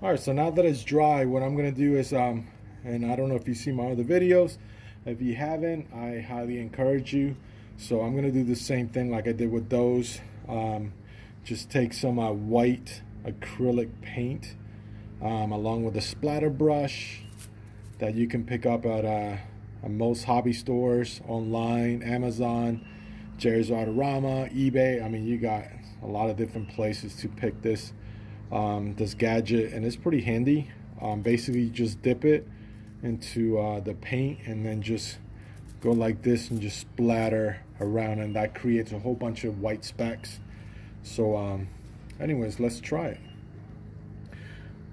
All right, so now that it's dry, what I'm gonna do is, and I don't know if you see my other videos. If you haven't, I highly encourage you. So I'm gonna do the same thing like I did with those. Just take some white acrylic paint along with a splatter brush that you can pick up at most hobby stores, online, Amazon, Jerry's Autorama, eBay. I mean, you got a lot of different places to pick this gadget, and it's pretty handy. Basically, you just dip it into the paint and then just go like this and just splatter around, and that creates a whole bunch of white specks. So anyways, let's try it.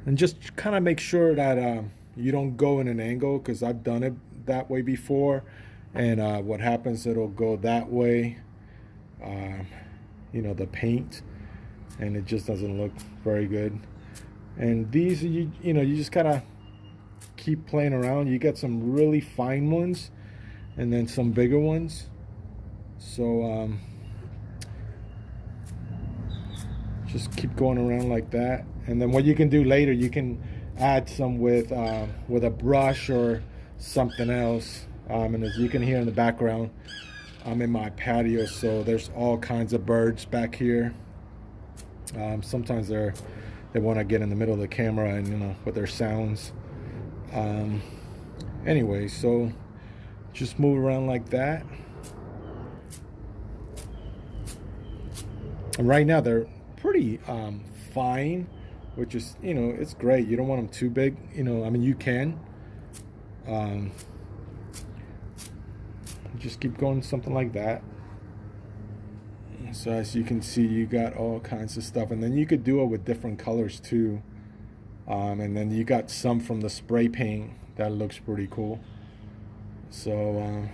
And just kind of make sure that you don't go in an angle, because I've done it that way before, and what happens, it'll go that way, the paint, and it just doesn't look very good. And these, you just kind of keep playing around. You get some really fine ones and then some bigger ones. So just keep going around like that. And then what you can do later, you can add some with a brush or something else. And as you can hear in the background, I'm in my patio, so there's all kinds of birds back here. Sometimes they want to get in the middle of the camera and with their sounds. Anyway, so just move around like that. And right now they're pretty fine, which is, it's great. You don't want them too big. I mean, you can. Just keep going, something like that. So as you can see, you got all kinds of stuff, and then you could do it with different colors too. And then you got some from the spray paint that looks pretty cool. So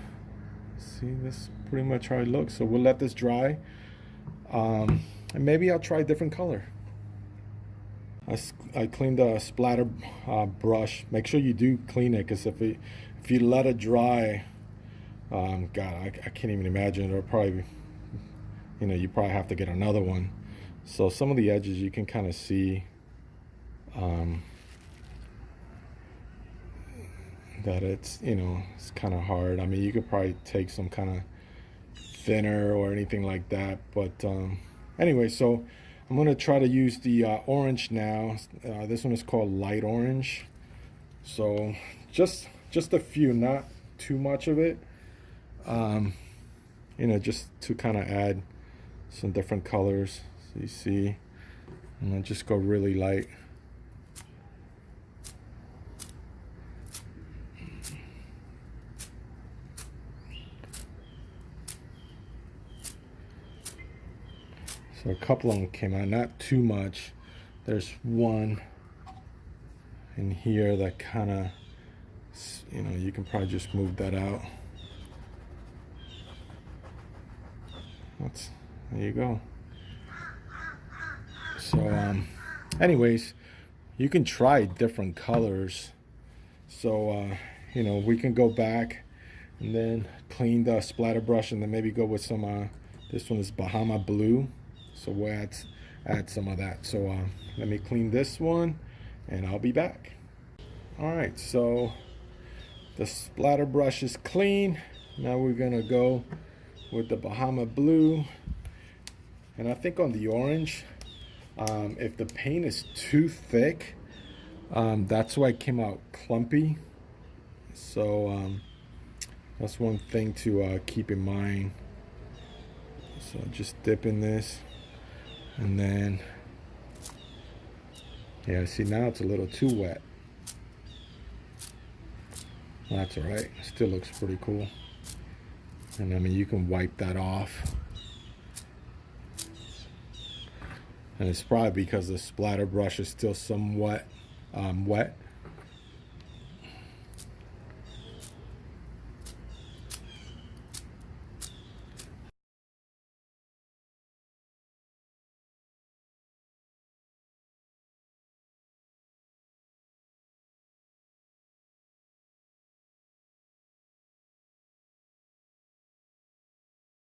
see, this is pretty much how it looks. So we'll let this dry, and maybe I'll try a different color. I cleaned the splatter brush. Make sure you do clean it, because if you let it dry, God, I can't even imagine. It'll probably, you probably have to get another one. So some of the edges you can kind of see that it's kind of hard. I mean, you could probably take some kind of thinner or anything like that. But anyway, so I'm gonna try to use the orange now. This one is called light orange. So just a few, not too much of it. Just to kind of add some different colors. So you see, and then just go really light. So a couple of them came out, not too much. There's one in here that kind of, you can probably just move that out. There you go. So anyways, you can try different colors. So we can go back and then clean the splatter brush, and then maybe go with some this one is Bahama blue, so we'll add some of that. So let me clean this one and I'll be back. All right, so the splatter brush is clean. Now we're gonna go with the Bahama blue, and I think on the orange, if the paint is too thick, that's why it came out clumpy. So that's one thing to keep in mind. So just dip in this, and then see, now it's a little too wet. That's all right, still looks pretty cool. And I mean, you can wipe that off. And it's probably because the splatter brush is still somewhat wet.